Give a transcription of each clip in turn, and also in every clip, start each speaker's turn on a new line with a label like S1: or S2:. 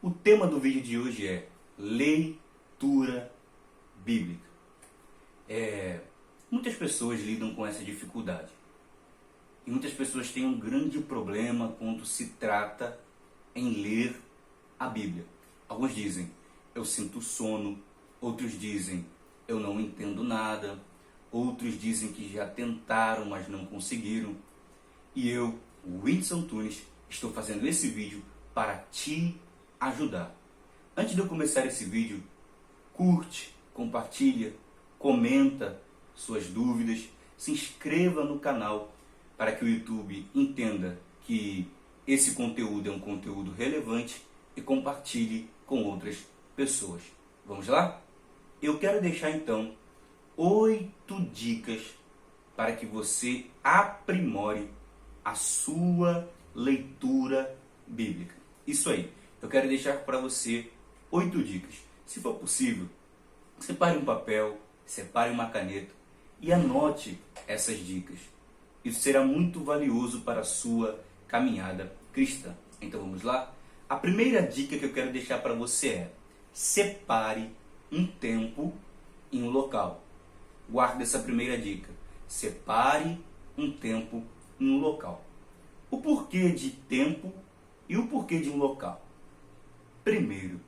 S1: O tema do vídeo de hoje é leitura bíblica. Muitas pessoas lidam com essa dificuldade. E muitas pessoas têm um grande problema quando se trata em ler a Bíblia. Alguns dizem, eu sinto sono. Outros dizem, eu não entendo nada. Outros dizem que já tentaram, mas não conseguiram. E eu, Whindersson Tunes, estou fazendo esse vídeo para te ajudar. Antes de eu começar esse vídeo, curte, compartilha, comenta suas dúvidas, se inscreva no canal para que o YouTube entenda que esse conteúdo é um conteúdo relevante e compartilhe com outras pessoas. Vamos lá? Eu quero deixar então 8 dicas para que você aprimore a sua leitura bíblica. Isso aí. Eu quero deixar para você 8 dicas. Se for possível, separe um papel, separe uma caneta e anote essas dicas. Isso será muito valioso para a sua caminhada cristã. Então vamos lá? A primeira dica que eu quero deixar para você é: separe um tempo e um local. Guarde essa primeira dica. Separe um tempo e um local. O porquê de tempo e o porquê de um local? Primeiro,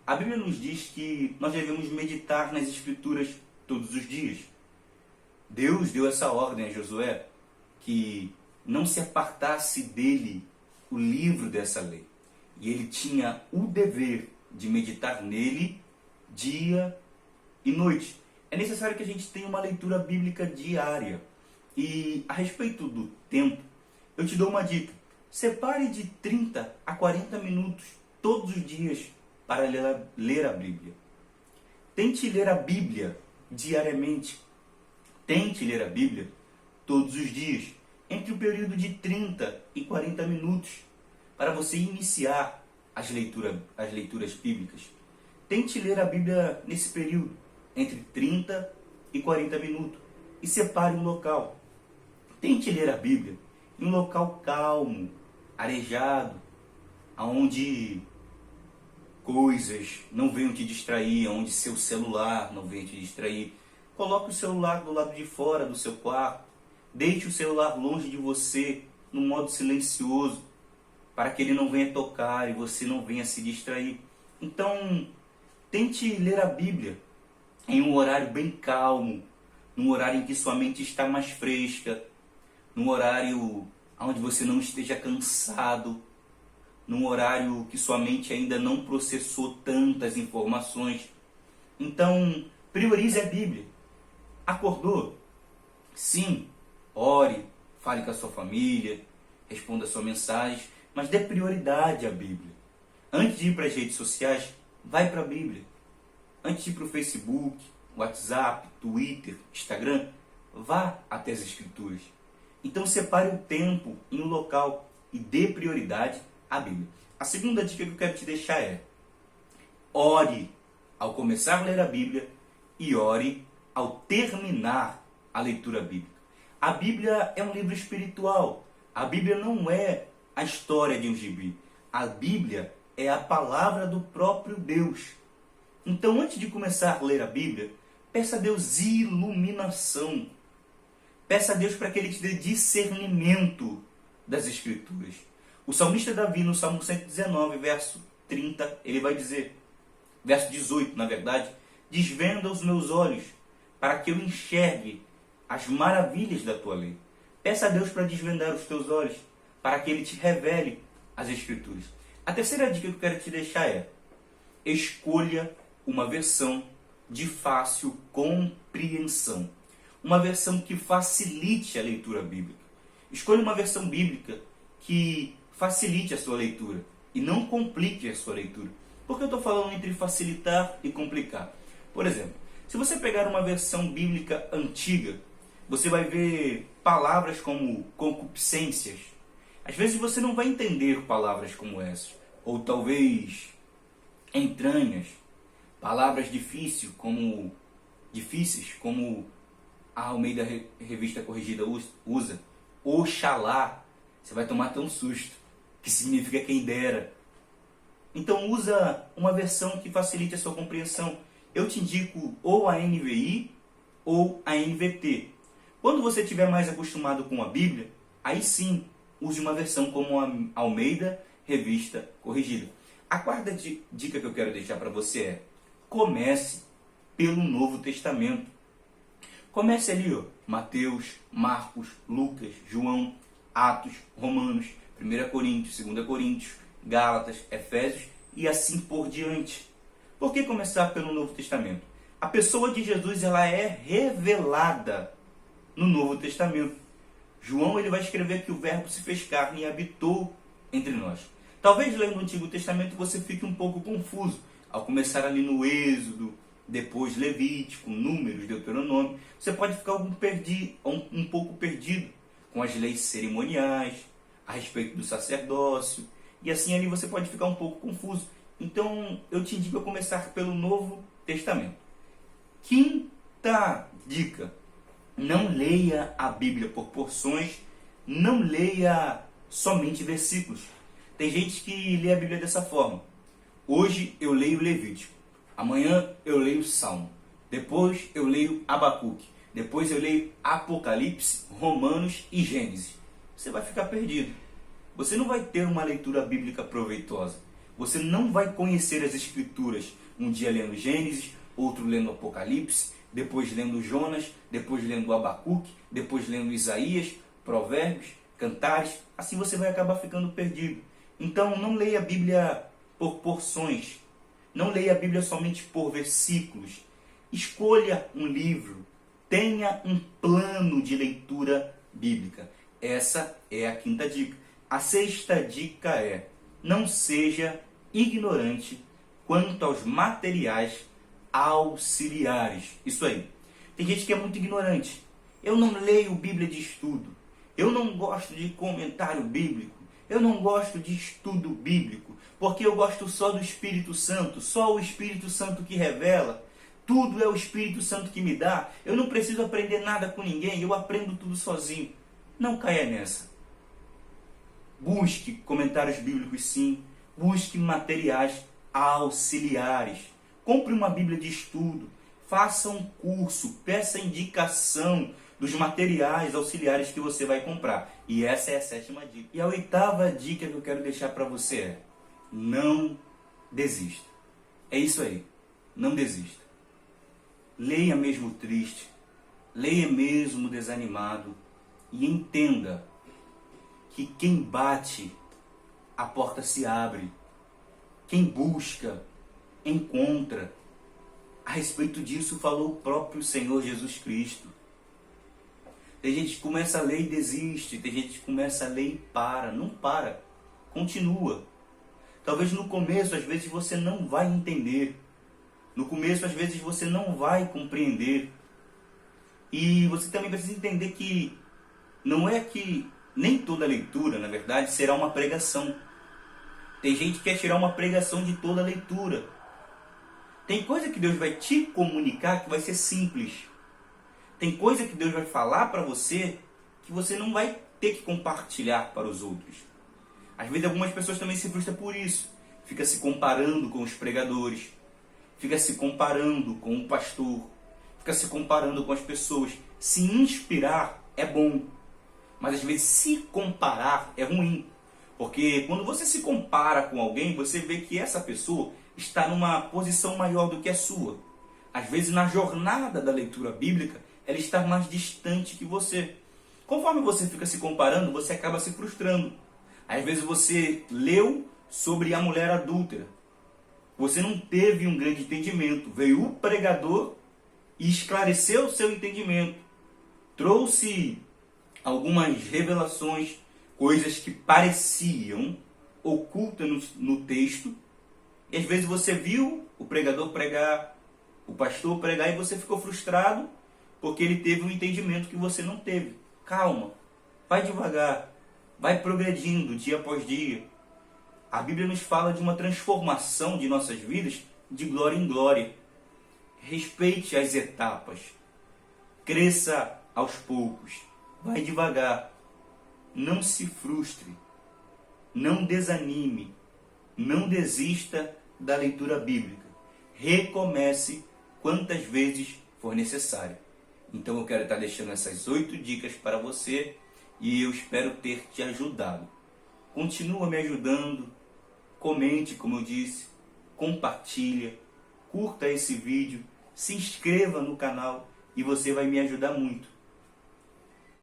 S1: a Bíblia nos diz que nós devemos meditar nas Escrituras todos os dias. Deus deu essa ordem a Josué, que não se apartasse dele o livro dessa lei. E ele tinha o dever de meditar nele dia e noite. É necessário que a gente tenha uma leitura bíblica diária. E a respeito do tempo, eu te dou uma dica. Separe de 30 a 40 minutos todos os dias para ler a Bíblia. Tente ler a Bíblia diariamente. Tente ler a Bíblia todos os dias, entre o período de 30 e 40 minutos, para você iniciar as leituras bíblicas. Tente ler a Bíblia nesse período, entre 30 e 40 minutos, e separe um local. Tente ler a Bíblia em um local calmo, arejado, onde coisas não venham te distrair, onde seu celular não venha te distrair. Coloque o celular do lado de fora do seu quarto. Deixe o celular longe de você, no modo silencioso, para que ele não venha tocar e você não venha se distrair. Então, tente ler a Bíblia em um horário bem calmo, num horário em que sua mente está mais fresca, num horário onde você não esteja cansado, num horário que sua mente ainda não processou tantas informações. Então, priorize a Bíblia. Acordou? Sim, ore, fale com a sua família, responda a sua mensagem, mas dê prioridade à Bíblia. Antes de ir para as redes sociais, vai para a Bíblia. Antes de ir para o Facebook, WhatsApp, Twitter, Instagram, vá até as Escrituras. Então separe o tempo em um local e dê prioridade à Bíblia. A segunda dica que eu quero te deixar é: ore ao começar a ler a Bíblia e ore ao terminar a leitura bíblica. A Bíblia é um livro espiritual. A Bíblia não é a história de um gibi. A Bíblia é a palavra do próprio Deus. Então, antes de começar a ler a Bíblia, peça a Deus iluminação. Peça a Deus para que Ele te dê discernimento das Escrituras. O salmista Davi, no Salmo 119, verso 30, ele vai dizer, verso 18, na verdade: desvenda os meus olhos, para que eu enxergue as maravilhas da tua lei. Peça a Deus para desvendar os teus olhos, para que Ele te revele as Escrituras. A terceira dica que eu quero te deixar é: escolha uma versão de fácil compreensão. Uma versão que facilite a leitura bíblica. Escolha uma versão bíblica que facilite a sua leitura e não complique a sua leitura. Por que eu estou falando entre facilitar e complicar? Por exemplo, se você pegar uma versão bíblica antiga, você vai ver palavras como concupiscências. Às vezes você não vai entender palavras como essas. Ou talvez entranhas, palavras difíceis como a Almeida Revista Corrigida usa. Oxalá. Você vai tomar até um susto, que significa quem dera. Então usa uma versão que facilite a sua compreensão. Eu te indico ou a NVI ou a NVT. Quando você estiver mais acostumado com a Bíblia, aí sim, use uma versão como a Almeida Revista Corrigida. A quarta dica que eu quero deixar para você é: comece pelo Novo Testamento. Comece ali, ó, Mateus, Marcos, Lucas, João, Atos, Romanos, 1 Coríntios, 2 Coríntios, Gálatas, Efésios e assim por diante. Por que começar pelo Novo Testamento? A pessoa de Jesus, ela é revelada no Novo Testamento. João, ele vai escrever que o Verbo se fez carne e habitou entre nós. Talvez lendo o Antigo Testamento você fique um pouco confuso ao começar ali no Êxodo, depois Levítico, Números, Deuteronômio. Você pode ficar um pouco perdido com as leis cerimoniais, a respeito do sacerdócio, e assim ali você pode ficar um pouco confuso. Então eu te indico a começar pelo Novo Testamento. Quinta dica: não leia a Bíblia por porções, não leia somente versículos. Tem gente que lê a Bíblia dessa forma: hoje eu leio Levítico, amanhã eu leio Salmo, depois eu leio Abacuque, depois eu leio Apocalipse, Romanos e Gênesis. Você vai ficar perdido. Você não vai ter uma leitura bíblica proveitosa. Você não vai conhecer as Escrituras um dia lendo Gênesis, outro lendo Apocalipse, depois lendo Jonas, depois lendo Abacuque, depois lendo Isaías, Provérbios, Cantares. Assim você vai acabar ficando perdido. Então não leia a Bíblia por porções. Não leia a Bíblia somente por versículos. Escolha um livro. Tenha um plano de leitura bíblica. Essa é a quinta dica. A sexta dica é: não seja ignorante quanto aos materiais auxiliares. Isso aí. Tem gente que é muito ignorante. Eu não leio Bíblia de estudo. Eu não gosto de comentário bíblico. Eu não gosto de estudo bíblico, porque eu gosto só do Espírito Santo. Só o Espírito Santo que revela. Tudo é o Espírito Santo que me dá. Eu não preciso aprender nada com ninguém. Eu aprendo tudo sozinho. Não caia nessa. Busque comentários bíblicos, sim. Busque materiais auxiliares. Compre uma Bíblia de estudo. Faça um curso. Peça indicação dos materiais auxiliares que você vai comprar. E essa é a sétima dica. E a oitava dica que eu quero deixar para você é: não desista. É isso aí. Não desista. Leia mesmo triste. Leia mesmo desanimado. E entenda que quem bate, a porta se abre. Quem busca, encontra. A respeito disso falou o próprio Senhor Jesus Cristo. Tem gente que começa a ler e desiste. Tem gente que começa a ler e para. Não para. Continua. Talvez no começo, às vezes, você não vai entender. No começo, às vezes, você não vai compreender. E você também precisa entender que não é que nem toda leitura, na verdade, será uma pregação. Tem gente que quer tirar uma pregação de toda leitura. Tem coisa que Deus vai te comunicar que vai ser simples. Tem coisa que Deus vai falar para você que você não vai ter que compartilhar para os outros. Às vezes algumas pessoas também se frustram por isso. Fica se comparando com os pregadores. Fica se comparando com o pastor. Fica se comparando com as pessoas. Se inspirar é bom. Mas às vezes se comparar é ruim. Porque quando você se compara com alguém, você vê que essa pessoa está numa posição maior do que a sua. Às vezes na jornada da leitura bíblica, ela está mais distante que você. Conforme você fica se comparando, você acaba se frustrando. Às vezes você leu sobre a mulher adúltera. Você não teve um grande entendimento. Veio o pregador e esclareceu o seu entendimento. Trouxe algumas revelações, coisas que pareciam ocultas no texto. E às vezes você viu o pregador pregar, o pastor pregar, e você ficou frustrado porque ele teve um entendimento que você não teve. Calma, vai devagar, vai progredindo dia após dia. A Bíblia nos fala de uma transformação de nossas vidas de glória em glória. Respeite as etapas. Cresça aos poucos. Vai devagar. Não se frustre. Não desanime. Não desista da leitura bíblica. Recomece quantas vezes for necessário. Então eu quero estar deixando essas 8 dicas para você e eu espero ter te ajudado. Continua me ajudando, comente, como eu disse, compartilha, curta esse vídeo, se inscreva no canal e você vai me ajudar muito.